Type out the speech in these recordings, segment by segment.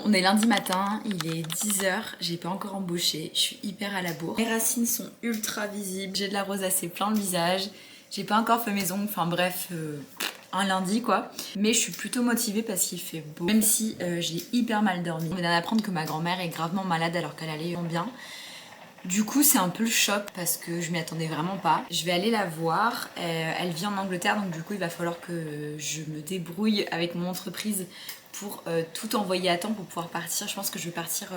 On est lundi matin, il est 10h, j'ai pas encore embauché, je suis hyper à la bourre. Mes racines sont ultra visibles, j'ai de la rosacée plein le visage, j'ai pas encore fait mes ongles, enfin bref, un lundi quoi. Mais je suis plutôt motivée parce qu'il fait beau, même si j'ai hyper mal dormi. On vient d'apprendre que ma grand-mère est gravement malade alors qu'elle allait bien. Du coup c'est un peu le choc parce que je m'y attendais vraiment pas. Je vais aller la voir, elle vit en Angleterre donc du coup il va falloir que je me débrouille avec mon entreprise pour tout envoyer à temps pour pouvoir partir. Je pense que je vais partir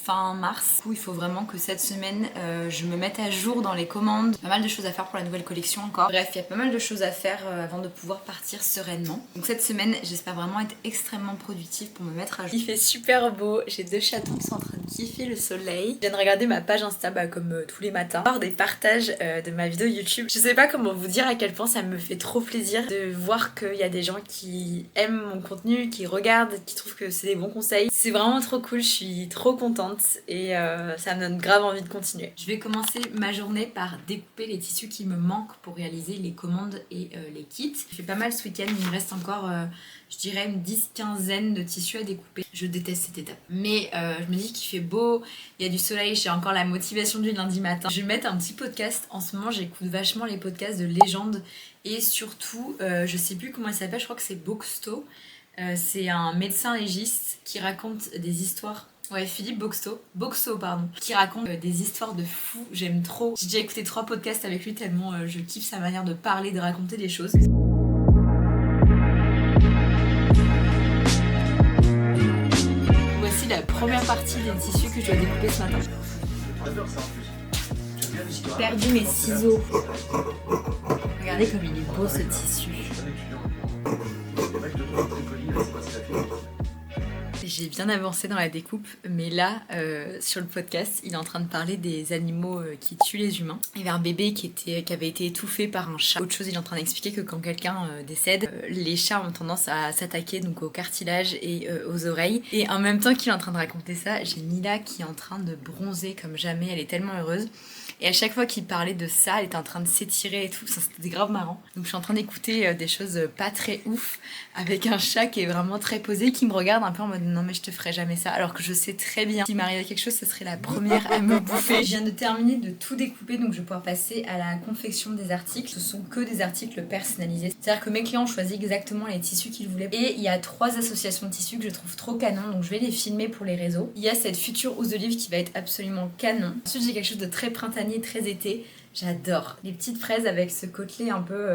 fin mars. Du coup il faut vraiment que cette semaine je me mette à jour dans les commandes. Pas mal de choses à faire pour la nouvelle collection encore. Bref, il y a pas mal de choses à faire avant de pouvoir partir sereinement. Donc cette semaine j'espère vraiment être extrêmement productive pour me mettre à jour. Il fait super beau, j'ai deux chatons qui sont en train de kiffer le soleil. Je viens de regarder ma page Insta comme tous les matins, voir des partages de ma vidéo YouTube. Je sais pas comment vous dire à quel point ça me fait trop plaisir de voir qu'il y a des gens qui aiment mon contenu, qui regardent, qui trouvent que c'est des bons conseils. C'est vraiment trop cool, je suis trop contente et ça me donne grave envie de continuer. Je vais commencer ma journée par découper les tissus qui me manquent pour réaliser les commandes et les kits. J'ai fait pas mal ce week-end, il me reste encore je dirais une 10-15aine de tissus à découper. Je déteste cette étape. Mais je me dis qu'il fait beau, il y a du soleil, j'ai encore la motivation du lundi matin. Je vais mettre un petit podcast. En ce moment, j'écoute vachement les podcasts de légendes. Et surtout, je sais plus comment il s'appelle, je crois que c'est Boxto. C'est un médecin légiste qui raconte des histoires. Ouais, Philippe Boxto, pardon, qui raconte des histoires de fous. J'aime trop. J'ai déjà écouté 3 podcasts avec lui tellement je kiffe sa manière de parler, de raconter des choses. Voici la première partie des tissus que je dois découper ce matin. J'ai perdu mes ciseaux. Regardez comme il est beau ce tissu. J'ai bien avancé dans la découpe, mais là, sur le podcast, il est en train de parler des animaux qui tuent les humains. Il y avait un bébé qui avait été étouffé par un chat. Autre chose, il est en train d'expliquer que quand quelqu'un décède, les chats ont tendance à s'attaquer donc au cartilage et aux oreilles. Et en même temps qu'il est en train de raconter ça, j'ai Mila qui est en train de bronzer comme jamais, elle est tellement heureuse. Et à chaque fois qu'il parlait de ça, elle était en train de s'étirer et tout, ça c'était grave marrant. Donc je suis en train d'écouter des choses pas très ouf avec un chat qui est vraiment très posé, qui me regarde un peu en mode non mais je te ferai jamais ça, alors que je sais très bien s'il m'arrivait quelque chose, ce serait la première à me bouffer. Je viens de terminer de tout découper, donc je vais pouvoir passer à la confection des articles. Ce sont que des articles personnalisés, c'est-à-dire que mes clients ont choisi exactement les tissus qu'ils voulaient. Et il y a 3 associations de tissus que je trouve trop canon, donc je vais les filmer pour les réseaux. Il y a cette future housse d'olive qui va être absolument canon. Ensuite j'ai quelque chose de très printanier, très été. J'adore les petites fraises avec ce côtelet un peu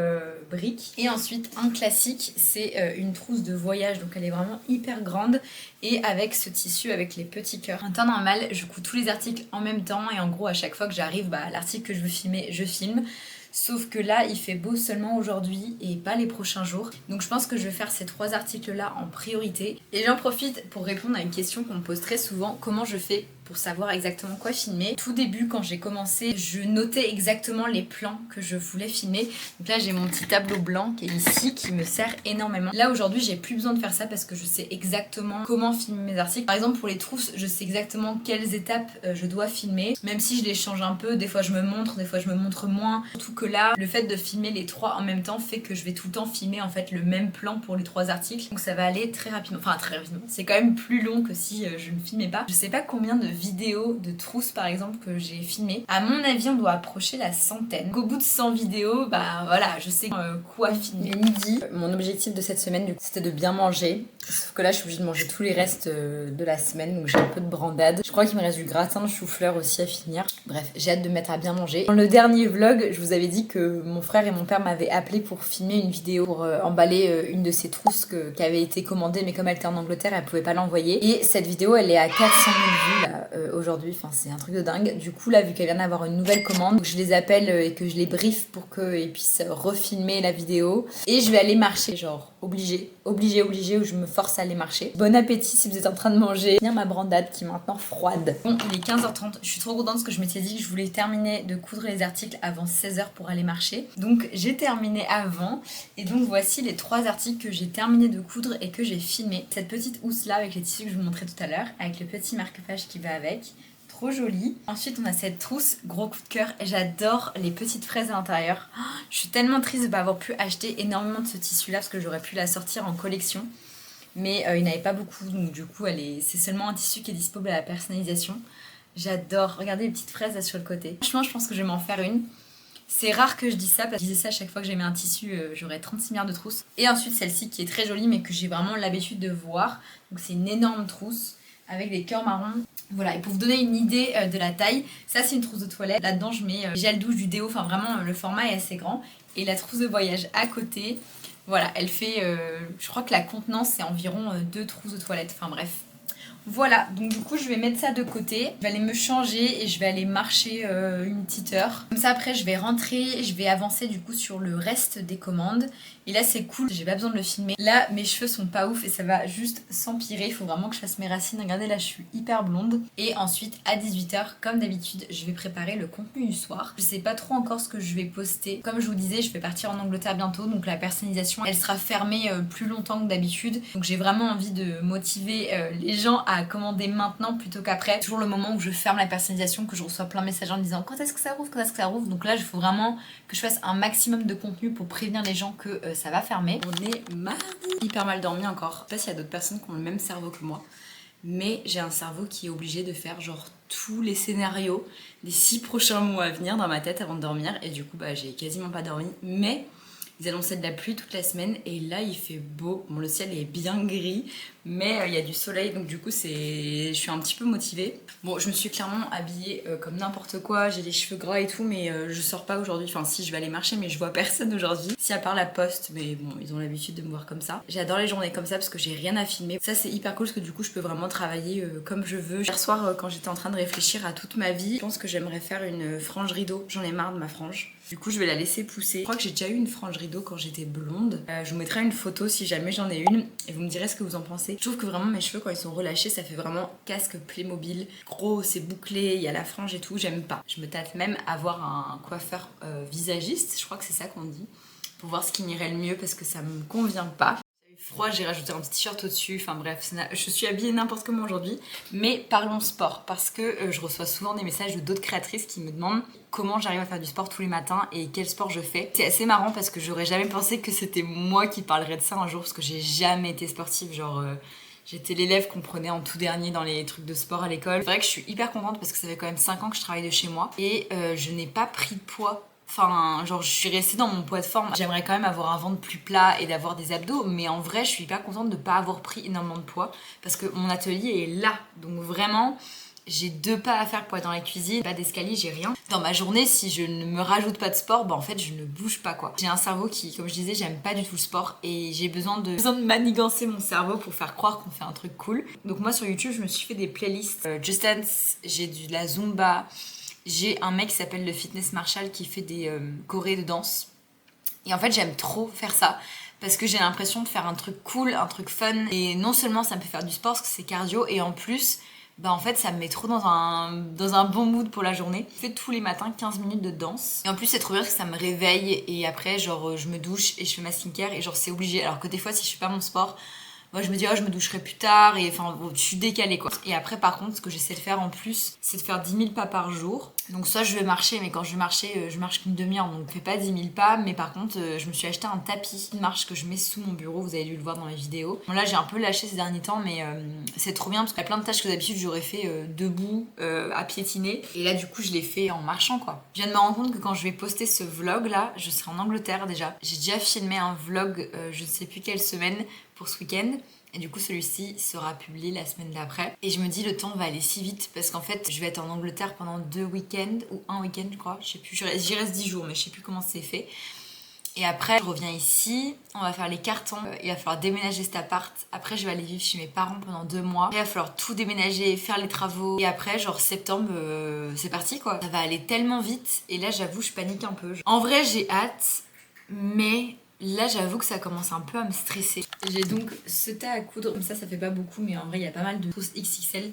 brique. Et ensuite un classique, c'est une trousse de voyage, donc elle est vraiment hyper grande et avec ce tissu avec les petits cœurs. En temps normal, je couds tous les articles en même temps et en gros à chaque fois que j'arrive à l'article que je veux filmer, je filme. Sauf que là, il fait beau seulement aujourd'hui et pas les prochains jours. Donc je pense que je vais faire ces 3 articles-là en priorité. Et j'en profite pour répondre à une question qu'on me pose très souvent. Comment je fais pour savoir exactement quoi filmer? Tout début, quand j'ai commencé, je notais exactement les plans que je voulais filmer. Donc là, j'ai mon petit tableau blanc qui est ici, qui me sert énormément. Là, aujourd'hui, j'ai plus besoin de faire ça parce que je sais exactement comment filmer mes articles. Par exemple, pour les trousses, je sais exactement quelles étapes je dois filmer. Même si je les change un peu, des fois je me montre, des fois je me montre moins. Surtout que là, le fait de filmer les 3 en même temps fait que je vais tout le temps filmer en fait le même plan pour les 3 articles. Donc ça va aller très rapidement. Enfin, très rapidement. C'est quand même plus long que si je ne filmais pas. Je sais pas combien de vidéos de trousses par exemple que j'ai filmées. À mon avis, on doit approcher la centaine. Donc, au bout de 100 vidéos, bah voilà, je sais quoi filmer. Midi, mon objectif de cette semaine, c'était de bien manger. Sauf que là, je suis obligée de manger tous les restes de la semaine, donc j'ai un peu de brandade. Je crois qu'il me reste du gratin de chou-fleur aussi à finir. Bref, j'ai hâte de me mettre à bien manger. Dans le dernier vlog, je vous avais dit que mon frère et mon père m'avaient appelé pour filmer une vidéo, pour emballer une de ces trousses qui avait été commandée, mais comme elle était en Angleterre, elle pouvait pas l'envoyer. Et cette vidéo, elle est à 400 000 vues là, aujourd'hui, enfin c'est un truc de dingue. Du coup là, vu qu'elle vient d'avoir une nouvelle commande, je les appelle et que je les brief pour qu'ils puissent refilmer la vidéo. Et je vais aller marcher, genre obligée, où je me force à aller marcher. Bon appétit si vous êtes en train de manger. Bien ma brandade qui est maintenant froide. Bon, il est 15h30, je suis trop contente parce que je m'étais dit que je voulais terminer de coudre les articles avant 16h pour aller marcher. Donc j'ai terminé avant et donc voici les 3 articles que j'ai terminé de coudre et que j'ai filmé. Cette petite housse là avec les tissus que je vous montrais tout à l'heure, avec le petit marque-page qui va avec. Trop jolie. Ensuite on a cette trousse, gros coup de cœur, j'adore les petites fraises à l'intérieur. Je suis tellement triste de ne pas avoir pu acheter énormément de ce tissu là parce que j'aurais pu la sortir en collection. mais il n'y en avait pas beaucoup, donc du coup c'est seulement un tissu qui est disponible à la personnalisation. J'adore, regardez les petites fraises là sur le côté. Franchement je pense que je vais m'en faire une. C'est rare que je dise ça parce que je disais ça à chaque fois que j'aimais un tissu, j'aurais 36 milliards de trousses. Et ensuite celle-ci qui est très jolie mais que j'ai vraiment l'habitude de voir. Donc c'est une énorme trousse avec des cœurs marrons. Voilà, et pour vous donner une idée de la taille, ça c'est une trousse de toilette. Là-dedans je mets gel douche, du déo, enfin vraiment le format est assez grand. Et la trousse de voyage à côté, voilà, elle fait, je crois que la contenance c'est environ 2 trousses de toilette. Enfin bref. Voilà, donc du coup je vais mettre ça de côté, je vais aller me changer et je vais aller marcher une petite heure. Comme ça après je vais rentrer, je vais avancer du coup sur le reste des commandes. Et là c'est cool, j'ai pas besoin de le filmer. Là mes cheveux sont pas ouf et ça va juste s'empirer, il faut vraiment que je fasse mes racines. Regardez là je suis hyper blonde. Et ensuite à 18h comme d'habitude je vais préparer le contenu du soir. Je sais pas trop encore ce que je vais poster. Comme je vous disais je vais partir en Angleterre bientôt, donc la personnalisation elle sera fermée plus longtemps que d'habitude. Donc j'ai vraiment envie de motiver les gens à commander maintenant plutôt qu'après. Toujours le moment où je ferme la personnalisation, que je reçois plein de messages en me disant quand est-ce que ça rouvre, quand est-ce que ça rouvre. Donc là il faut vraiment que je fasse un maximum de contenu pour prévenir les gens que ça va fermer. On est mardi. Hyper mal dormi encore. Je sais pas s'il y a d'autres personnes qui ont le même cerveau que moi, mais j'ai un cerveau qui est obligé de faire genre tous les scénarios des 6 prochains mois à venir dans ma tête avant de dormir, et du coup bah j'ai quasiment pas dormi. Mais ils annonçaient de la pluie toute la semaine et là il fait beau. Bon, le ciel est bien gris mais il y a du soleil, donc du coup je suis un petit peu motivée. Bon, je me suis clairement habillée comme n'importe quoi, j'ai les cheveux gras et tout, mais je sors pas aujourd'hui. Enfin si, je vais aller marcher mais je vois personne aujourd'hui, si à part la poste, mais bon ils ont l'habitude de me voir comme ça. J'adore les journées comme ça parce que j'ai rien à filmer. Ça c'est hyper cool parce que du coup je peux vraiment travailler comme je veux. Hier soir quand j'étais en train de réfléchir à toute ma vie, je pense que j'aimerais faire une frange rideau. J'en ai marre de ma frange. Du coup je vais la laisser pousser. Je crois que j'ai déjà eu une frange rideau quand j'étais blonde. Je vous mettrai une photo si jamais j'en ai une et vous me direz ce que vous en pensez. Je trouve que vraiment mes cheveux quand ils sont relâchés ça fait vraiment casque Playmobil. Gros, c'est bouclé, il y a la frange et tout, j'aime pas. Je me tâte même à voir un coiffeur visagiste, je crois que c'est ça qu'on dit, pour voir ce qui m'irait le mieux parce que ça me convient pas. Froid, j'ai rajouté un petit t-shirt au-dessus, enfin bref, je suis habillée n'importe comment aujourd'hui. Mais parlons sport, parce que je reçois souvent des messages de d'autres créatrices qui me demandent comment j'arrive à faire du sport tous les matins et quel sport je fais. C'est assez marrant parce que j'aurais jamais pensé que c'était moi qui parlerais de ça un jour, parce que j'ai jamais été sportive, genre... J'étais l'élève qu'on prenait en tout dernier dans les trucs de sport à l'école. C'est vrai que je suis hyper contente parce que ça fait quand même 5 ans que je travaille de chez moi et je n'ai pas pris de poids. Enfin, genre je suis restée dans mon poids de forme. J'aimerais quand même avoir un ventre plus plat et d'avoir des abdos, mais en vrai je suis hyper contente de ne pas avoir pris énormément de poids parce que mon atelier est là. Donc vraiment, j'ai 2 pas à faire pour être dans la cuisine, pas d'escalier, j'ai rien. Dans ma journée, si je ne me rajoute pas de sport, bah en fait je ne bouge pas quoi. J'ai un cerveau qui, comme je disais, j'aime pas du tout le sport et j'ai besoin de manigancer mon cerveau pour faire croire qu'on fait un truc cool. Donc moi sur YouTube, je me suis fait des playlists Just Dance, j'ai de la Zumba, j'ai un mec qui s'appelle le Fitness Marshall qui fait des chorés de danse. Et en fait j'aime trop faire ça parce que j'ai l'impression de faire un truc cool, un truc fun. Et non seulement ça me fait faire du sport parce que c'est cardio, et en plus... bah en fait ça me met trop dans un bon mood pour la journée. Je fais tous les matins 15 minutes de danse. Et en plus c'est trop bien parce que ça me réveille et après genre je me douche et je fais ma skincare et genre c'est obligé. Alors que des fois si je fais pas mon sport, moi je me dis oh je me doucherai plus tard et enfin bon, je suis décalée quoi. Et après par contre ce que j'essaie de faire en plus c'est de faire 10 000 pas par jour. Donc soit je vais marcher, mais quand je vais marcher je marche qu'une demi-heure, donc je fais pas 10 000 pas. Mais par contre je me suis acheté un tapis de marche que je mets sous mon bureau, vous avez dû le voir dans mes vidéos. Bon là j'ai un peu lâché ces derniers temps mais c'est trop bien parce qu'il y a plein de tâches que d'habitude j'aurais fait debout à piétiner. Et là du coup je l'ai fait en marchant quoi. Je viens de me rendre compte que quand je vais poster ce vlog là, je serai en Angleterre déjà. J'ai déjà filmé un vlog je ne sais plus quelle semaine pour ce week-end. Et du coup celui-ci sera publié la semaine d'après. Et je me dis le temps va aller si vite parce qu'en fait je vais être en Angleterre pendant 2 week-ends ou un week-end je crois, je sais plus, j'y reste 10 jours mais je sais plus comment c'est fait. Et après je reviens ici, on va faire les cartons, il va falloir déménager cet appart. Après je vais aller vivre chez mes parents pendant 2 mois. Après il va falloir tout déménager, faire les travaux. Et après genre septembre c'est parti quoi. Ça va aller tellement vite et là j'avoue je panique un peu. En vrai j'ai hâte mais... là j'avoue que ça commence un peu à me stresser. J'ai donc ce tas à coudre, comme ça fait pas beaucoup mais en vrai il y a pas mal de trousses XXL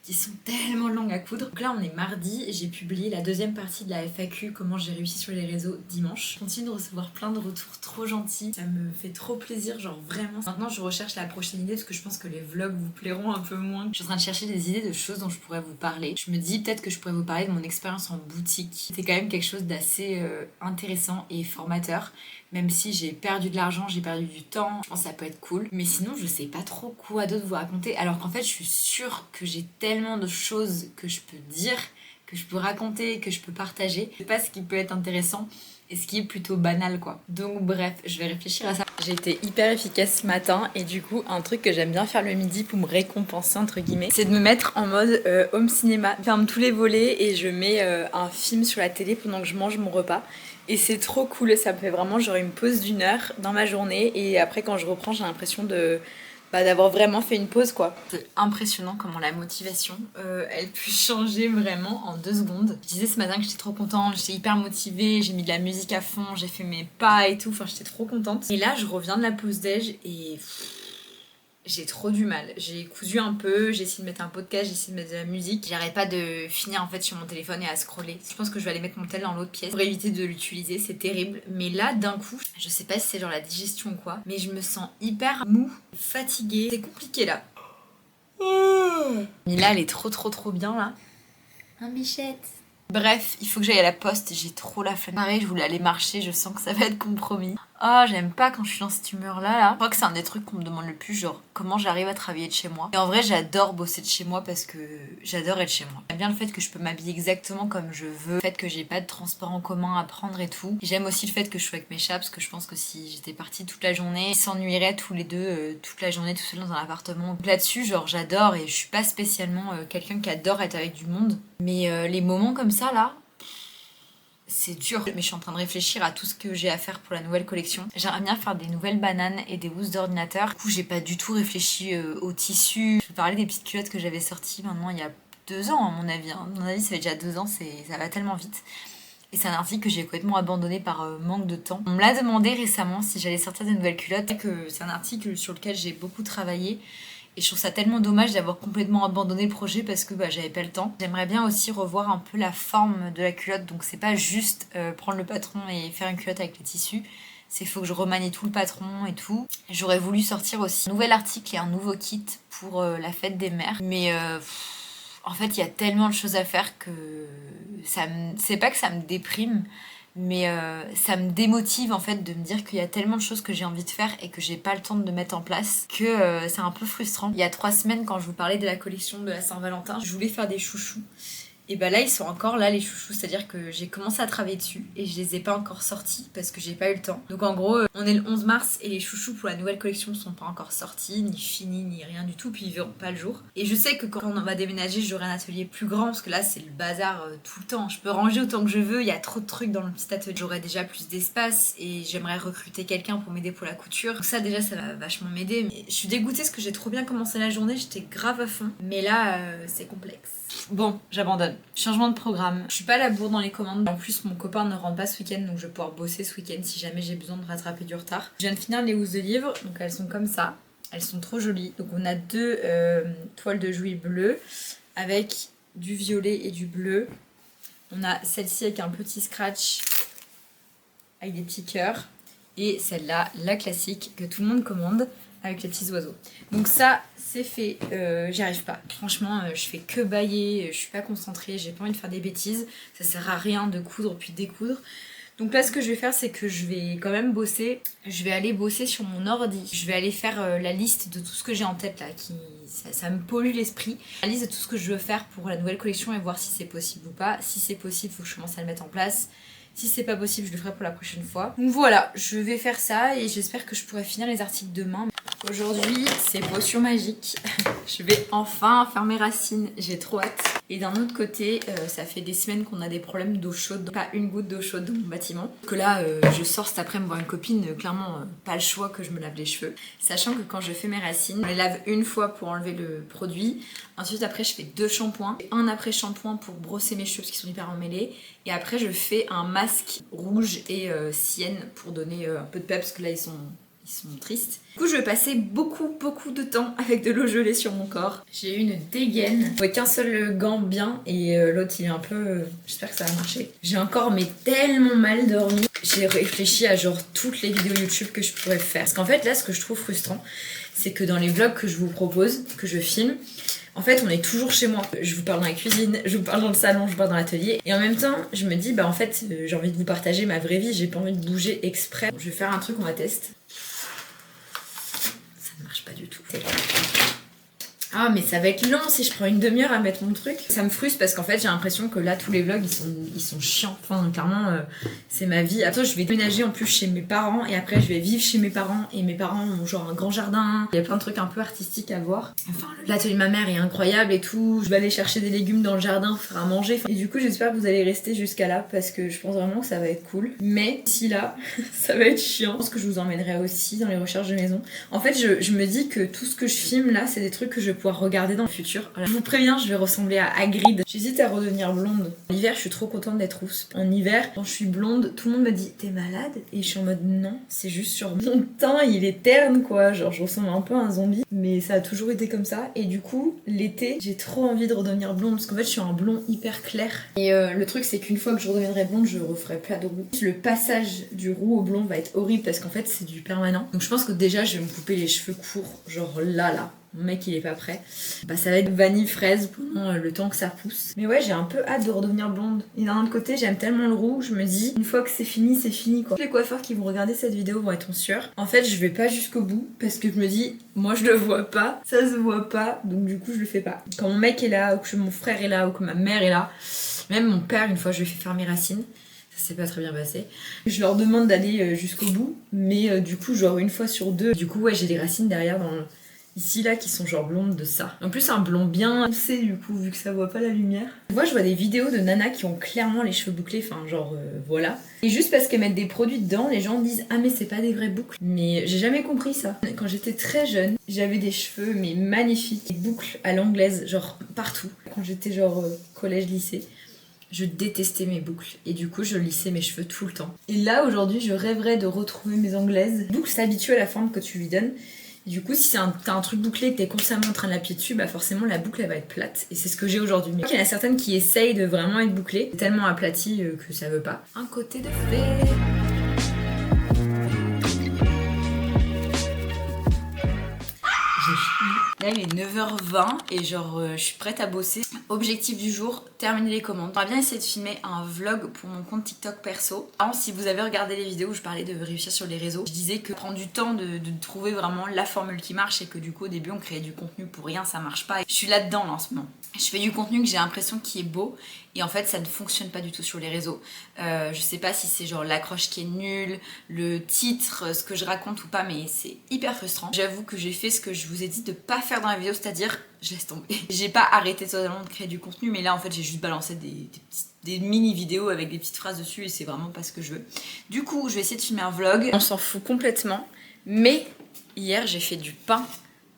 qui sont tellement longues à coudre. Donc là on est mardi et j'ai publié la deuxième partie de la FAQ, comment j'ai réussi sur les réseaux, dimanche. Je continue de recevoir plein de retours trop gentils, ça me fait trop plaisir, genre vraiment. Maintenant je recherche la prochaine idée parce que je pense que les vlogs vous plairont un peu moins. Je suis en train de chercher des idées de choses dont je pourrais vous parler. Je me dis peut-être que je pourrais vous parler de mon expérience en boutique. C'est quand même quelque chose d'assez intéressant et formateur. Même si j'ai perdu de l'argent, j'ai perdu du temps, je pense que ça peut être cool. Mais sinon, je sais pas trop quoi d'autre vous raconter. Alors qu'en fait, je suis sûre que j'ai tellement de choses que je peux dire, que je peux raconter, que je peux partager. Je sais pas ce qui peut être intéressant et ce qui est plutôt banal quoi. Donc bref, je vais réfléchir à ça. J'ai été hyper efficace ce matin et du coup un truc que j'aime bien faire le midi pour me récompenser entre guillemets, c'est de me mettre en mode home cinéma. Je ferme tous les volets et je mets un film sur la télé pendant que je mange mon repas. Et c'est trop cool, ça me fait vraiment genre une pause d'1 heure dans ma journée et après quand je reprends j'ai l'impression d'avoir vraiment fait une pause quoi. C'est impressionnant comment la motivation elle peut changer vraiment en 2 secondes. Je disais ce matin que j'étais trop contente, j'étais hyper motivée, j'ai mis de la musique à fond, j'ai fait mes pas et tout, enfin j'étais trop contente. Et là je reviens de la pause déj et j'ai trop du mal. J'ai cousu un peu, j'ai essayé de mettre un podcast, j'ai essayé de mettre de la musique. J'arrête pas de finir en fait sur mon téléphone et à scroller. Je pense que je vais aller mettre mon tel dans l'autre pièce pour éviter de l'utiliser, c'est terrible. Mais là d'un coup, je sais pas si c'est genre la digestion ou quoi, mais je me sens hyper mou, fatiguée. C'est compliqué là. Mais là elle est trop bien là. Un bichette. Bref, il faut que j'aille à la poste, j'ai trop la flemme. Pareil, je voulais aller marcher, je sens que ça va être compromis. Oh, j'aime pas quand je suis dans cette humeur-là. Je crois que c'est un des trucs qu'on me demande le plus, genre comment j'arrive à travailler de chez moi. Et en vrai, j'adore bosser de chez moi parce que j'adore être chez moi. J'aime bien le fait que je peux m'habiller exactement comme je veux, le fait que j'ai pas de transport en commun à prendre et tout. J'aime aussi le fait que je sois avec mes chats parce que je pense que si j'étais partie toute la journée, ils s'ennuieraient tous les deux toute la journée tout seul dans un appartement. Donc là-dessus, genre j'adore et je suis pas spécialement quelqu'un qui adore être avec du monde. Mais les moments comme ça là, c'est dur, mais je suis en train de réfléchir à tout ce que j'ai à faire pour la nouvelle collection. J'aimerais bien faire des nouvelles bananes et des housses d'ordinateur. Du coup, j'ai pas du tout réfléchi au tissu. Je vais parler des petites culottes que j'avais sorties maintenant il y a 2 ans, à mon avis. À mon avis, ça fait déjà 2 ans, ça va tellement vite. Et c'est un article que j'ai complètement abandonné par manque de temps. On me l'a demandé récemment si j'allais sortir des nouvelles culottes. C'est un article sur lequel j'ai beaucoup travaillé. Et je trouve ça tellement dommage d'avoir complètement abandonné le projet parce que j'avais pas le temps. J'aimerais bien aussi revoir un peu la forme de la culotte. Donc c'est pas juste prendre le patron et faire une culotte avec le tissu. C'est qu'il faut que je remanie tout le patron et tout. J'aurais voulu sortir aussi un nouvel article et un nouveau kit pour la fête des mères. Mais en fait, il y a tellement de choses à faire que c'est pas que ça me déprime. Mais ça me démotive en fait de me dire qu'il y a tellement de choses que j'ai envie de faire et que j'ai pas le temps de mettre en place que c'est un peu frustrant. Il y a 3 semaines quand je vous parlais de la collection de la Saint-Valentin, je voulais faire des chouchous. Et bah là ils sont encore là les chouchous, c'est-à-dire que j'ai commencé à travailler dessus et je les ai pas encore sortis parce que j'ai pas eu le temps. Donc en gros on est le 11 mars et les chouchous pour la nouvelle collection sont pas encore sortis, ni finis, ni rien du tout, puis ils verront pas le jour. Et je sais que quand on va déménager j'aurai un atelier plus grand parce que là c'est le bazar tout le temps. Je peux ranger autant que je veux, il y a trop de trucs dans le petit atelier. J'aurai déjà plus d'espace et j'aimerais recruter quelqu'un pour m'aider pour la couture. Donc ça déjà ça va vachement m'aider. Mais je suis dégoûtée parce que j'ai trop bien commencé la journée, j'étais grave à fond. Mais là c'est complexe. Bon, j'abandonne. Changement de programme. Je suis pas à la bourre dans les commandes. En plus, mon copain ne rentre pas ce week-end, donc je vais pouvoir bosser ce week-end si jamais j'ai besoin de rattraper du retard. Je viens de finir les housses de livres, donc elles sont comme ça. Elles sont trop jolies. Donc on a 2 toiles de jouy bleues avec du violet et du bleu. On a celle-ci avec un petit scratch avec des petits cœurs. Et celle-là, la classique que tout le monde commande avec les petits oiseaux. Donc ça, c'est fait. J'y arrive pas. Franchement, je fais que bâiller, je suis pas concentrée, j'ai pas envie de faire des bêtises. Ça sert à rien de coudre puis découdre. Donc là, ce que je vais faire, c'est que je vais quand même bosser. Je vais aller bosser sur mon ordi. Je vais aller faire la liste de tout ce que j'ai en tête là, ça me pollue l'esprit. La liste de tout ce que je veux faire pour la nouvelle collection et voir si c'est possible ou pas. Si c'est possible, il faut que je commence à le mettre en place. Si c'est pas possible, je le ferai pour la prochaine fois. Donc voilà, je vais faire ça et j'espère que je pourrai finir les articles demain. Aujourd'hui, c'est potion magique. Je vais enfin faire mes racines, j'ai trop hâte. Et d'un autre côté, ça fait des semaines qu'on a des problèmes d'eau chaude, pas une goutte d'eau chaude dans mon bâtiment. Que là, je sors cet après-midi voir une copine, clairement, pas le choix que je me lave les cheveux. Sachant que quand je fais mes racines, je les lave une fois pour enlever le produit. Ensuite, après, je fais 2 shampoings. Un après-shampoing pour brosser mes cheveux parce qu'ils sont hyper emmêlés. Et après, je fais un masque rouge et sienne pour donner un peu de peps parce que là, ils sont tristes. Du coup, je vais passer beaucoup de temps avec de l'eau gelée sur mon corps. J'ai eu une dégaine avec un seul gant bien et l'autre il est un peu... j'espère que ça va marcher. J'ai encore mais tellement mal dormi. J'ai réfléchi à genre toutes les vidéos YouTube que je pourrais faire. Parce qu'en fait là, ce que je trouve frustrant, c'est que dans les vlogs que je vous propose, que je filme, En fait, on est toujours chez moi. Je vous parle dans la cuisine, je vous parle dans le salon, je vous parle dans l'atelier. Et en même temps, je me dis, en fait, j'ai envie de vous partager ma vraie vie, j'ai pas envie de bouger exprès. Je vais faire un truc, on va tester. Ça ne marche pas du tout. Ah mais ça va être long si je prends une demi-heure à mettre mon truc. Ça me frustre parce qu'en fait j'ai l'impression que là tous les vlogs ils sont chiants. Enfin clairement c'est ma vie. Après je vais déménager en plus chez mes parents et après je vais vivre chez mes parents et mes parents ont genre un grand jardin. Il y a plein de trucs un peu artistiques à voir. Enfin l'atelier de ma mère est incroyable et tout. Je vais aller chercher des légumes dans le jardin, faire à manger. Et du coup j'espère que vous allez rester jusqu'à là parce que je pense vraiment que ça va être cool. Mais si là ça va être chiant. Je pense que je vous emmènerai aussi dans les recherches de maison. En fait je me dis que tout ce que je filme là c'est des trucs que je vais pouvoir regarder dans le futur. Voilà. Je vous préviens, je vais ressembler à Hagrid. J'hésite à redevenir blonde. L'hiver, je suis trop contente d'être rousse. En hiver, quand je suis blonde, tout le monde me dit t'es malade? Et je suis en mode non, c'est juste sur mon teint, il est terne quoi. Genre, je ressemble un peu à un zombie. Mais ça a toujours été comme ça. Et du coup, l'été, j'ai trop envie de redevenir blonde parce qu'en fait, je suis un blond hyper clair. Et le truc, c'est qu'une fois que je redeviendrai blonde, je referai pas de roux. Le passage du roux au blond va être horrible parce qu'en fait, c'est du permanent. Donc, je pense que déjà, je vais me couper les cheveux courts, genre là. Mon mec il est pas prêt. Ça va être vanille fraise pendant le temps que ça pousse. Mais ouais j'ai un peu hâte de redevenir blonde. Et d'un autre côté j'aime tellement le roux, je me dis une fois que c'est fini quoi. Tous les coiffeurs qui vont regarder cette vidéo vont être en sueur. En fait je vais pas jusqu'au bout parce que je me dis moi je le vois pas, ça se voit pas, donc du coup je le fais pas. Quand mon mec est là, ou que mon frère est là, ou que ma mère est là, même mon père une fois je lui ai fait faire mes racines. Ça s'est pas très bien passé. Je leur demande d'aller jusqu'au bout, mais du coup genre une fois sur deux, du coup ouais j'ai des racines derrière ici là qui sont genre blondes de ça. En plus un blond bien foncé du coup vu que ça voit pas la lumière. Moi je vois des vidéos de nanas qui ont clairement les cheveux bouclés, enfin genre voilà. Et juste parce qu'elles mettent des produits dedans, les gens disent ah mais c'est pas des vraies boucles. Mais j'ai jamais compris ça. Quand j'étais très jeune, j'avais des cheveux mais magnifiques, des boucles à l'anglaise genre partout. Quand j'étais genre collège lycée. Je détestais mes boucles et du coup je lissais mes cheveux tout le temps. Et là aujourd'hui je rêverais de retrouver mes anglaises. Les boucles s'habituent à la forme que tu lui donnes. Et du coup, si t'as un truc bouclé et que t'es constamment en train de l'appuyer dessus, forcément la boucle elle va être plate. Et c'est ce que j'ai aujourd'hui. Mais il y en a certaines qui essayent de vraiment être bouclées, tellement aplaties que ça veut pas. Un côté de fée. Là il est 9h20 et genre je suis prête à bosser. Objectif du jour, terminer les commandes. J'aimerais bien essayer de filmer un vlog pour mon compte TikTok perso. Alors, si vous avez regardé les vidéos où je parlais de réussir sur les réseaux, je disais que prendre du temps de trouver vraiment la formule qui marche et que du coup au début on créait du contenu pour rien, ça marche pas. Et je suis là-dedans là en ce moment. Je fais du contenu que j'ai l'impression qui est beau et en fait ça ne fonctionne pas du tout sur les réseaux. Je sais pas si c'est genre l'accroche qui est nulle, le titre, ce que je raconte ou pas, mais c'est hyper frustrant. J'avoue que j'ai fait ce que je vous ai dit de pas faire dans la vidéo, c'est-à-dire je laisse tomber. J'ai pas arrêté totalement de créer du contenu, mais là en fait j'ai juste balancé des mini vidéos avec des petites phrases dessus et c'est vraiment pas ce que je veux. Du coup je vais essayer de filmer un vlog. On s'en fout complètement, mais hier j'ai fait du pain.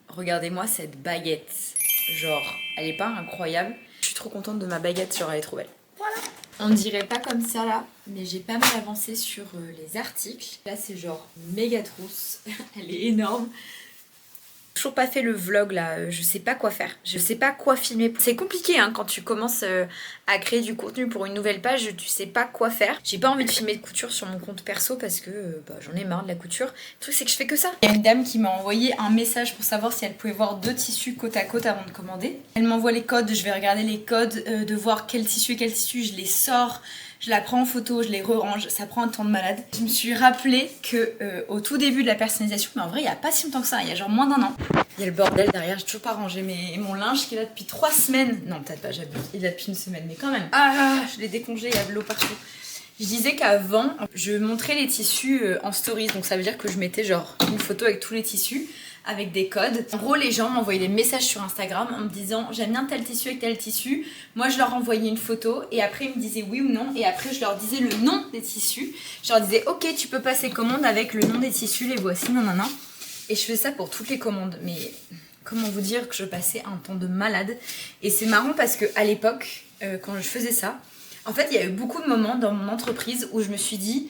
Regardez-moi cette baguette. Genre, elle est pas incroyable. Je suis trop contente de ma baguette, genre elle est trop belle. Voilà. On dirait pas comme ça là, mais j'ai pas mal avancé sur les articles. Là c'est genre méga trousse, elle est énorme. Toujours pas fait le vlog là, je sais pas quoi faire, je sais pas quoi filmer. C'est compliqué hein, quand tu commences à créer du contenu pour une nouvelle page, tu sais pas quoi faire. J'ai pas envie de filmer de couture sur mon compte perso parce que j'en ai marre de la couture. Le truc c'est que je fais que ça. Il y a une dame qui m'a envoyé un message pour savoir si elle pouvait voir 2 tissus côte à côte avant de commander. Elle m'envoie les codes, je vais regarder les codes, de voir quel tissu et quel tissu, je les sors. Je la prends en photo, je les re-range, ça prend un temps de malade. Je me suis rappelé que au tout début de la personnalisation, mais en vrai il y a pas si longtemps que ça, il y a genre moins d'1 an. Il y a le bordel derrière, j'ai toujours pas rangé mon linge qui est là depuis 3 semaines. Non peut-être pas, j'abuse, il est là depuis 1 semaine, mais quand même. Ah, je l'ai décongé, il y a de l'eau partout. Je disais qu'avant, je montrais les tissus en stories, donc ça veut dire que je mettais genre une photo avec tous les tissus. Avec des codes. En gros, les gens m'envoyaient des messages sur Instagram en me disant j'aime bien tel tissu avec tel tissu. Moi, je leur envoyais une photo et après, ils me disaient oui ou non. Et après, je leur disais le nom des tissus. Je leur disais ok, tu peux passer commande avec le nom des tissus, les voici, non. Et je fais ça pour toutes les commandes. Mais comment vous dire que je passais un temps de malade. Et c'est marrant parce qu'à l'époque, quand je faisais ça, en fait, il y a eu beaucoup de moments dans mon entreprise où je me suis dit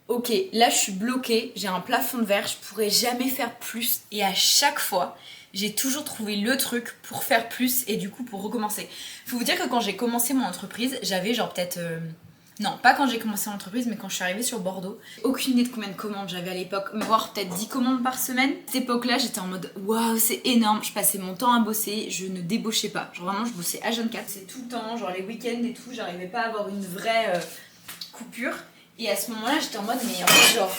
ok, là je suis bloquée, j'ai un plafond de verre, je pourrais jamais faire plus. Et à chaque fois, j'ai toujours trouvé le truc pour faire plus et du coup pour recommencer. Faut vous dire que quand j'ai commencé mon entreprise, j'avais genre peut-être Non, pas quand j'ai commencé l'entreprise, mais quand je suis arrivée sur Bordeaux. Aucune idée de combien de commandes j'avais à l'époque, voire peut-être 10 commandes par semaine. À cette époque-là, j'étais en mode waouh, c'est énorme. Je passais mon temps à bosser, je ne débauchais pas. Genre vraiment, je bossais H24. C'est tout le temps, genre les week-ends et tout, j'arrivais pas à avoir une vraie coupure. Et à ce moment-là, j'étais en mode, mais en fait, genre,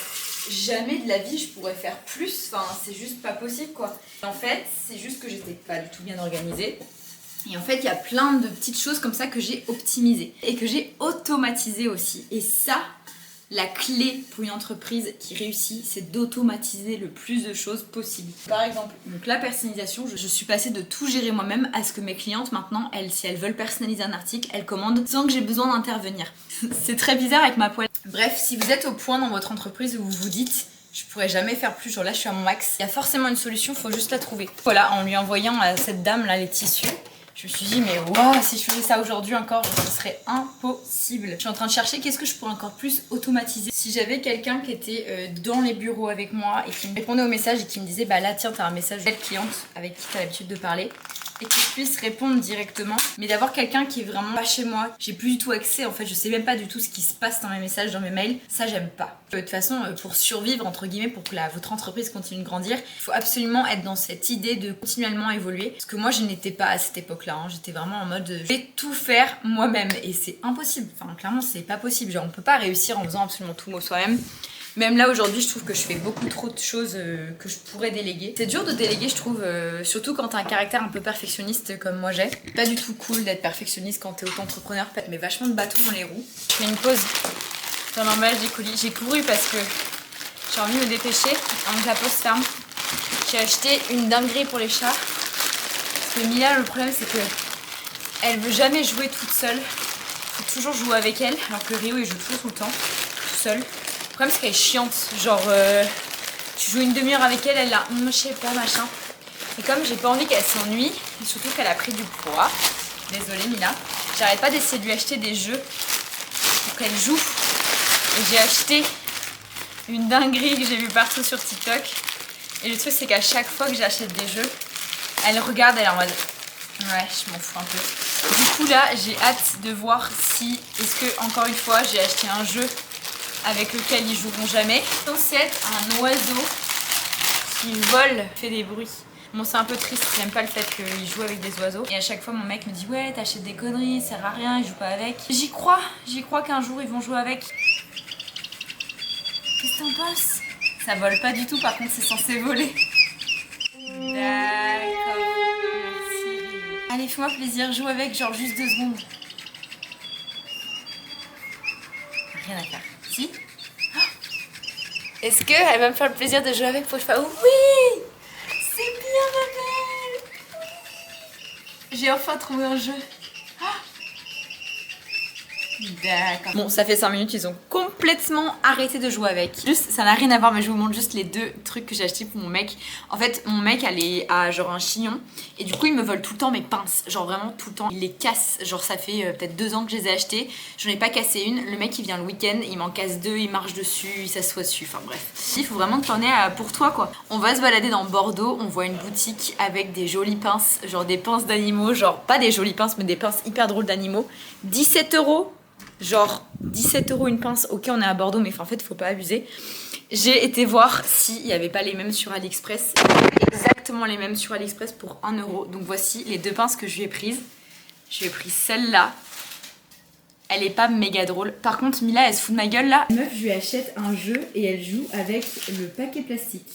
jamais de la vie je pourrais faire plus. Enfin, c'est juste pas possible quoi. Et en fait, c'est juste que j'étais pas du tout bien organisée. Et en fait, il y a plein de petites choses comme ça que j'ai optimisées et que j'ai automatisées aussi. Et ça, la clé pour une entreprise qui réussit, c'est d'automatiser le plus de choses possible. Par exemple, donc la personnalisation, je suis passée de tout gérer moi-même à ce que mes clientes maintenant, si elles veulent personnaliser un article, elles commandent sans que j'ai besoin d'intervenir. C'est très bizarre avec ma poêle. Bref, si vous êtes au point dans votre entreprise où vous vous dites je pourrais jamais faire plus, genre là je suis à mon max, il y a forcément une solution, faut juste la trouver. Voilà, en lui envoyant à cette dame là les tissus, je me suis dit mais waouh, si je faisais ça aujourd'hui encore, ce serait impossible. Je suis en train de chercher qu'est-ce que je pourrais encore plus automatiser. Si j'avais quelqu'un qui était dans les bureaux avec moi et qui me répondait aux messages et qui me disait bah là tiens t'as un message de cliente avec qui t'as l'habitude de parler, et que je puisse répondre directement, mais d'avoir quelqu'un qui est vraiment pas chez moi, j'ai plus du tout accès en fait, je sais même pas du tout ce qui se passe dans mes messages, dans mes mails, ça j'aime pas. De toute façon, pour survivre entre guillemets, pour que votre entreprise continue de grandir, il faut absolument être dans cette idée de continuellement évoluer, parce que moi je n'étais pas à cette époque-là, hein. J'étais vraiment en mode je vais tout faire moi-même et c'est impossible, enfin clairement c'est pas possible, genre on peut pas réussir en faisant absolument tout soi-même. Même là aujourd'hui je trouve que je fais beaucoup trop de choses que je pourrais déléguer. C'est dur de déléguer je trouve, surtout quand t'as un caractère un peu perfectionniste comme moi j'ai. Pas du tout cool d'être perfectionniste quand t'es auto-entrepreneur, mais vachement de bâtons dans les roues. Je fais une pause dans l'emballage des colis. J'ai couru parce que j'ai envie de me dépêcher avant que la pause ferme. J'ai acheté une dinguerie pour les chats. Parce que Mila, le problème c'est que elle veut jamais jouer toute seule. Faut toujours jouer avec elle, alors que Rio il joue toujours tout le temps, tout seul. Le problème c'est qu'elle est chiante, genre tu joues une demi-heure avec elle, elle a je sais pas machin. Et comme j'ai pas envie qu'elle s'ennuie, et surtout qu'elle a pris du poids, désolée Mila, j'arrête pas d'essayer de lui acheter des jeux pour qu'elle joue. Et j'ai acheté une dinguerie que j'ai vue partout sur TikTok. Et le truc c'est qu'à chaque fois que j'achète des jeux, elle regarde, elle est en mode ouais je m'en fous un peu. Du coup là j'ai hâte de voir si, est-ce que encore une fois j'ai acheté un jeu avec lequel ils joueront jamais. C'est censé être un oiseau qui vole, fait des bruits. Bon c'est un peu triste, j'aime pas le fait qu'ils jouent avec des oiseaux. Et à chaque fois mon mec me dit ouais t'achètes des conneries, ça sert à rien, ils jouent pas avec. J'y crois qu'un jour ils vont jouer avec. Qu'est-ce que t'en penses? Ça vole pas du tout, par contre c'est censé voler. D'accord, merci. Allez fais-moi plaisir, joue avec genre juste 2 secondes. Rien à faire. Si? Oh, est-ce qu'elle va me faire le plaisir de jouer avec pour que je fasse oui? C'est bien ma belle. J'ai enfin trouvé un jeu. D'accord. Bon, ça fait 5 minutes, ils ont complètement arrêté de jouer avec. Juste, ça n'a rien à voir, mais je vous montre juste les 2 trucs que j'ai achetés pour mon mec. En fait, mon mec, elle a genre un chignon. Et du coup, il me vole tout le temps mes pinces. Genre vraiment tout le temps. Il les casse. Genre, ça fait peut-être 2 ans que je les ai achetées. J'en ai pas cassé une. Le mec, il vient le week-end, il m'en casse 2, il marche dessus, il s'assoit dessus. Enfin bref. Il faut vraiment que t'en aies pour toi, quoi. On va se balader dans Bordeaux. On voit une boutique avec des jolies pinces. Genre des pinces d'animaux. Genre, pas des jolies pinces, mais des pinces hyper drôles d'animaux. 17 €. Genre 17 € une pince, ok on est à Bordeaux mais en fait faut pas abuser. J'ai été voir s'il n'y avait pas les mêmes sur AliExpress. Exactement les mêmes sur AliExpress pour 1 €. Donc voici les 2 pinces que je lui ai prises. Je lui ai pris celle-là. Elle est pas méga drôle. Par contre Mila elle se fout de ma gueule là. Meuf je lui achète un jeu et elle joue avec le paquet plastique.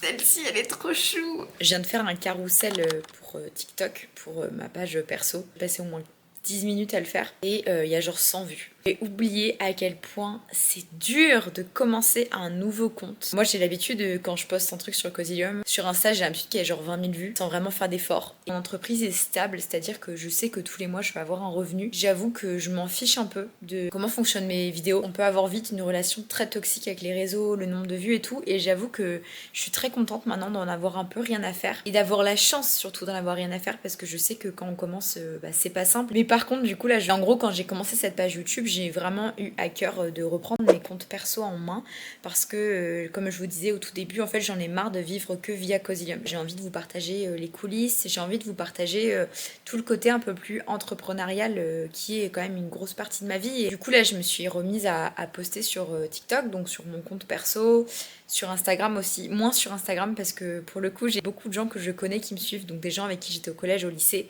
Celle-ci elle est trop chou. Je viens de faire un carrousel pour TikTok, pour ma page perso. J'ai passé au moins 10 minutes à le faire et il y a genre 100 vues. J'ai oublié à quel point c'est dur de commencer un nouveau compte. Moi j'ai l'habitude quand je poste un truc sur Cosilium, sur Insta j'ai l'habitude qu'il y a genre 20 000 vues sans vraiment faire d'efforts. Mon entreprise est stable, c'est-à-dire que je sais que tous les mois je vais avoir un revenu. J'avoue que je m'en fiche un peu de comment fonctionnent mes vidéos. On peut avoir vite une relation très toxique avec les réseaux, le nombre de vues et tout, et j'avoue que je suis très contente maintenant d'en avoir un peu rien à faire et d'avoir la chance surtout d'en avoir rien à faire parce que je sais que quand on commence c'est pas simple. Mais par contre du coup là en gros quand j'ai commencé cette page YouTube j'ai vraiment eu à cœur de reprendre mes comptes perso en main parce que, comme je vous disais au tout début, en fait, j'en ai marre de vivre que via Cosilium. J'ai envie de vous partager les coulisses, j'ai envie de vous partager tout le côté un peu plus entrepreneurial qui est quand même une grosse partie de ma vie. Et du coup, là, je me suis remise à poster sur TikTok, donc sur mon compte perso, sur Instagram aussi. Moins sur Instagram parce que pour le coup, j'ai beaucoup de gens que je connais qui me suivent, donc des gens avec qui j'étais au collège, au lycée.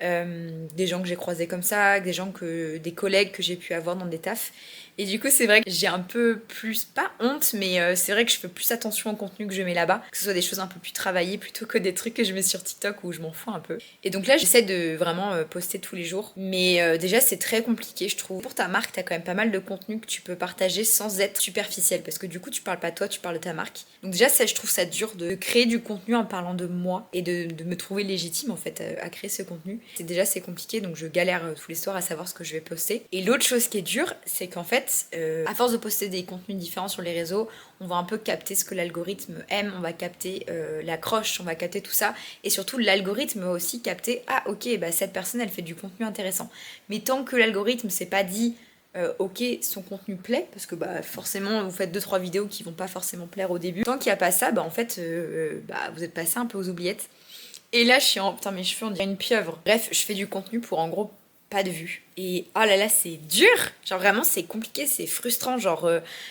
Des gens que j'ai croisés comme ça, des collègues que j'ai pu avoir dans des tafs. Et du coup, c'est vrai que j'ai un peu plus, pas honte, mais c'est vrai que je fais plus attention au contenu que je mets là-bas, que ce soit des choses un peu plus travaillées plutôt que des trucs que je mets sur TikTok où je m'en fous un peu. Et donc là, j'essaie de vraiment poster tous les jours, mais déjà, c'est très compliqué, je trouve. Pour ta marque, t'as quand même pas mal de contenu que tu peux partager sans être superficiel, parce que du coup, tu parles pas de toi, tu parles de ta marque. Donc déjà, ça, je trouve ça dur de créer du contenu en parlant de moi et de me trouver légitime en fait à créer ce contenu. C'est compliqué, donc je galère tous les soirs à savoir ce que je vais poster. Et l'autre chose qui est dure, c'est qu'en fait, à force de poster des contenus différents sur les réseaux, on va un peu capter ce que l'algorithme aime, on va capter l'accroche, on va capter tout ça. Et surtout, l'algorithme va aussi capter, ah ok, bah cette personne, elle fait du contenu intéressant. Mais tant que l'algorithme s'est pas dit, ok, son contenu plaît, parce que bah forcément vous faites 2-3 vidéos qui vont pas forcément plaire au début. Tant qu'il n'y a pas ça, bah en fait, vous êtes passé un peu aux oubliettes. Et là, je suis en... Putain, mes cheveux, on dirait une pieuvre. Bref, je fais du contenu pour, en gros, pas de vues. Et oh là là, c'est dur. Genre, vraiment, c'est compliqué, c'est frustrant. Genre,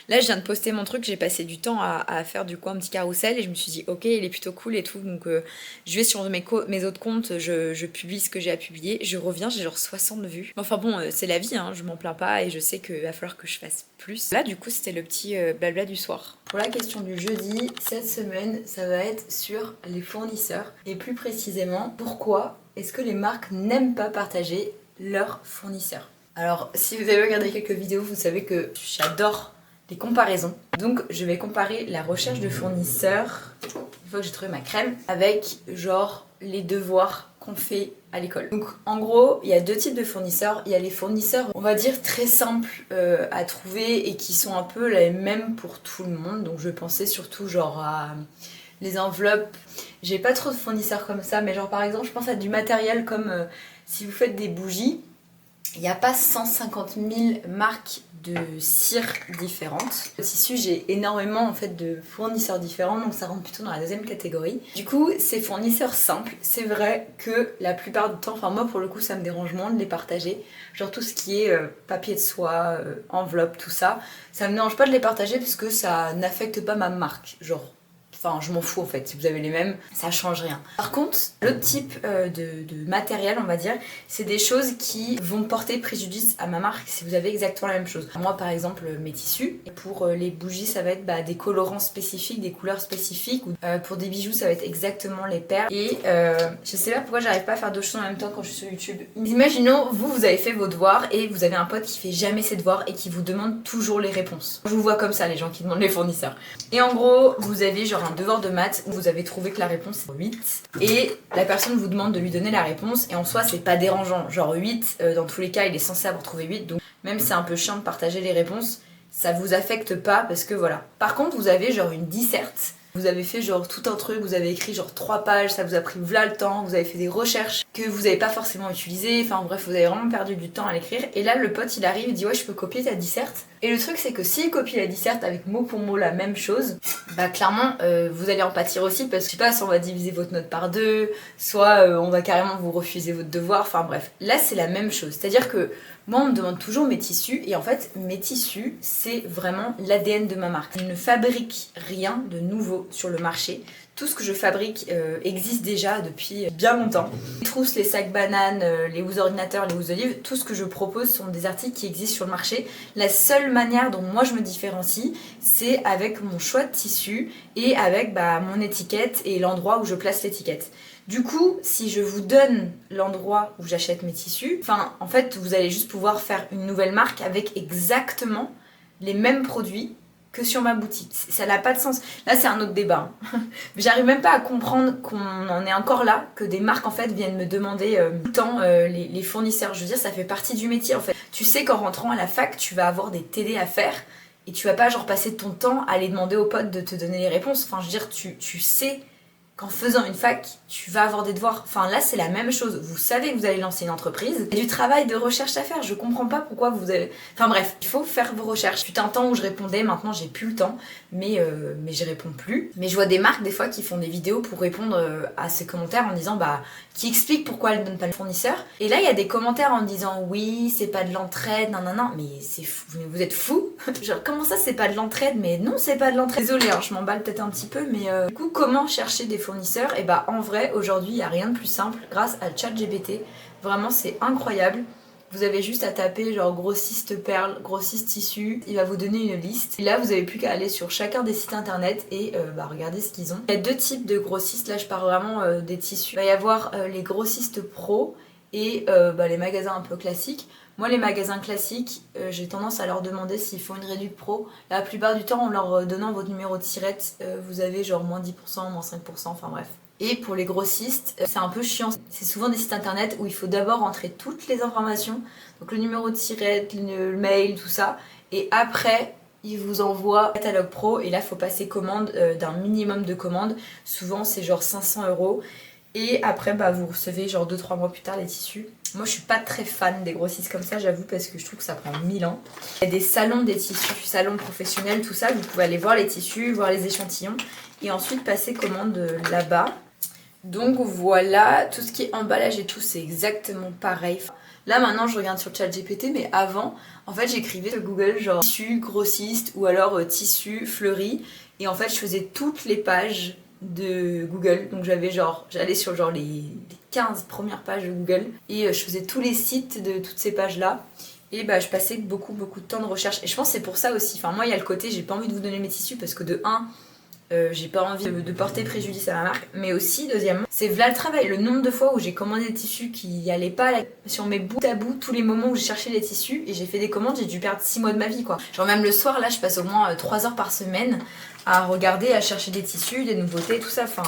là, je viens de poster mon truc, j'ai passé du temps à faire du coup un petit carrousel. Et je me suis dit, ok, il est plutôt cool et tout. Donc, je vais sur mes autres comptes, je publie ce que j'ai à publier. Je reviens, j'ai genre 60 vues. Enfin bon, c'est la vie, hein, je m'en plains pas. Et je sais qu'il va falloir que je fasse plus. Là, du coup, c'était le petit blabla du soir. Pour la question du jeudi, cette semaine, ça va être sur les fournisseurs. Et plus précisément, pourquoi est-ce que les marques n'aiment pas partager leurs fournisseurs? Alors, si vous avez regardé quelques vidéos, vous savez que j'adore les comparaisons. Donc, je vais comparer la recherche de fournisseurs, une fois que j'ai trouvé ma crème, avec genre les devoirs qu'on fait à l'école. Donc en gros, il y a deux types de fournisseurs. Il y a les fournisseurs, on va dire, très simples à trouver et qui sont un peu les mêmes pour tout le monde. Donc je pensais surtout genre à les enveloppes. J'ai pas trop de fournisseurs comme ça, mais genre par exemple, je pense à du matériel comme si vous faites des bougies. Il n'y a pas 150 000 marques de cire différentes. Au tissu, j'ai énormément en fait de fournisseurs différents, donc ça rentre plutôt dans la deuxième catégorie. Du coup, ces fournisseurs simples, c'est vrai que la plupart du temps, enfin moi pour le coup, ça me dérange moins de les partager. Genre tout ce qui est papier de soie, enveloppe, tout ça, ça me dérange pas de les partager parce que ça n'affecte pas ma marque. Genre, enfin, je m'en fous en fait, si vous avez les mêmes, ça change rien. Par contre, l'autre type de matériel, on va dire, c'est des choses qui vont porter préjudice à ma marque si vous avez exactement la même chose. Moi, par exemple, mes tissus. Et pour les bougies, ça va être des colorants spécifiques, des couleurs spécifiques. Ou, pour des bijoux, ça va être exactement les perles. Et je sais pas pourquoi j'arrive pas à faire deux choses en même temps quand je suis sur YouTube. Imaginons, vous avez fait vos devoirs et vous avez un pote qui fait jamais ses devoirs et qui vous demande toujours les réponses. Je vous vois comme ça, les gens qui demandent les fournisseurs. Et en gros, vous avez genre un devoir de maths où vous avez trouvé que la réponse est 8 et la personne vous demande de lui donner la réponse et en soi c'est pas dérangeant, genre 8 dans tous les cas il est censé avoir trouvé 8, donc même si c'est un peu chiant de partager les réponses, ça vous affecte pas parce que voilà. Par contre vous avez genre une disserte, vous avez fait genre tout un truc, vous avez écrit genre 3 pages, ça vous a pris v'là le temps, vous avez fait des recherches que vous avez pas forcément utilisées, enfin bref vous avez vraiment perdu du temps à l'écrire et là le pote il arrive et dit ouais je peux copier ta disserte. Et le truc c'est que s'il copie la disserte avec mot pour mot la même chose, clairement vous allez en pâtir aussi parce que je sais pas, soit on va diviser votre note par deux, soit on va carrément vous refuser votre devoir, enfin bref. Là c'est la même chose, c'est-à-dire que moi on me demande toujours mes tissus et en fait mes tissus c'est vraiment l'ADN de ma marque. Je ne fabrique rien de nouveau sur le marché. Tout ce que je fabrique existe déjà depuis bien longtemps. Les trousses, les sacs bananes, les housses ordinateurs, les housses d'olive, tout ce que je propose sont des articles qui existent sur le marché. La seule manière dont moi je me différencie, c'est avec mon choix de tissu et avec mon étiquette et l'endroit où je place l'étiquette. Du coup, si je vous donne l'endroit où j'achète mes tissus, en fait, vous allez juste pouvoir faire une nouvelle marque avec exactement les mêmes produits que sur ma boutique. Ça n'a pas de sens. Là, c'est un autre débat. Mais j'arrive même pas à comprendre qu'on en est encore là, que des marques en fait viennent me demander tout le temps les fournisseurs. Je veux dire, ça fait partie du métier en fait. Tu sais qu'en rentrant à la fac, tu vas avoir des TD à faire et tu vas pas genre passer ton temps à aller demander aux potes de te donner les réponses. Enfin, je veux dire, tu sais qu'en faisant une fac, tu vas avoir des devoirs. Enfin là c'est la même chose, vous savez que vous allez lancer une entreprise, il y a du travail de recherche à faire, je comprends pas pourquoi vous avez... Enfin bref, il faut faire vos recherches. Fut un temps où je répondais, maintenant j'ai plus le temps, mais je réponds plus. Mais je vois des marques des fois qui font des vidéos pour répondre à ces commentaires en disant qui expliquent pourquoi elles ne donnent pas le fournisseur. Et là il y a des commentaires en me disant oui c'est pas de l'entraide, non, mais c'est fou, vous êtes fous. Genre comment ça c'est pas de l'entraide, mais non c'est pas de l'entraide. Désolée je m'emballe peut-être un petit peu, mais du coup comment chercher des fournisseurs? Et en vrai aujourd'hui il n'y a rien de plus simple grâce à ChatGPT. Vraiment c'est incroyable. Vous avez juste à taper genre grossiste perles, grossiste tissu, il va vous donner une liste. Et là vous avez plus qu'à aller sur chacun des sites internet et regarder ce qu'ils ont. Il y a deux types de grossistes, là je parle vraiment des tissus. Il va y avoir les grossistes pro et les magasins un peu classiques. Moi les magasins classiques, j'ai tendance à leur demander s'ils font une réduc pro. La plupart du temps en leur donnant votre numéro de tirette, vous avez genre moins 10%, moins 5%, enfin bref. Et pour les grossistes, c'est un peu chiant. C'est souvent des sites internet où il faut d'abord entrer toutes les informations, donc le numéro de tirette, le mail, tout ça, et après ils vous envoient un catalogue pro et là il faut passer commande d'un minimum de commandes. Souvent c'est genre 500 €. Et après vous recevez genre 2-3 mois plus tard les tissus. Moi je suis pas très fan des grossistes comme ça j'avoue parce que je trouve que ça prend 1000 ans. Il y a des salons des tissus, salons professionnels, tout ça, vous pouvez aller voir les tissus, voir les échantillons et ensuite passer commande là-bas. Donc voilà, tout ce qui est emballage et tout c'est exactement pareil. Là maintenant je regarde sur ChatGPT mais avant en fait j'écrivais sur Google genre tissu grossiste ou alors tissu fleuri et en fait je faisais toutes les pages de Google, donc j'allais sur genre les 15 premières pages de Google et je faisais tous les sites de toutes ces pages là et je passais beaucoup de temps de recherche et je pense que c'est pour ça aussi, enfin moi il y a le côté j'ai pas envie de vous donner mes tissus parce que de 1 j'ai pas envie de porter préjudice à ma marque, mais aussi deuxièmement c'est voilà le travail, le nombre de fois où j'ai commandé des tissus qui allaient pas sur mes bouts à bout, tous les moments où j'ai cherché les tissus et j'ai fait des commandes, j'ai dû perdre 6 mois de ma vie quoi. Genre même le soir là je passe au moins 3 heures par semaine à regarder, à chercher des tissus, des nouveautés, tout ça, enfin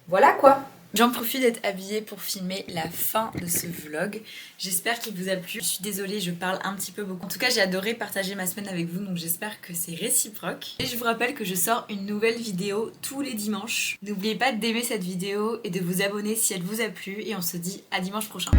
voilà quoi. J'en profite d'être habillée pour filmer la fin de ce vlog. J'espère qu'il vous a plu. Je suis désolée, je parle un petit peu beaucoup. En tout cas, j'ai adoré partager ma semaine avec vous, donc j'espère que c'est réciproque. Et je vous rappelle que je sors une nouvelle vidéo tous les dimanches. N'oubliez pas d'aimer cette vidéo et de vous abonner si elle vous a plu. Et on se dit à dimanche prochain.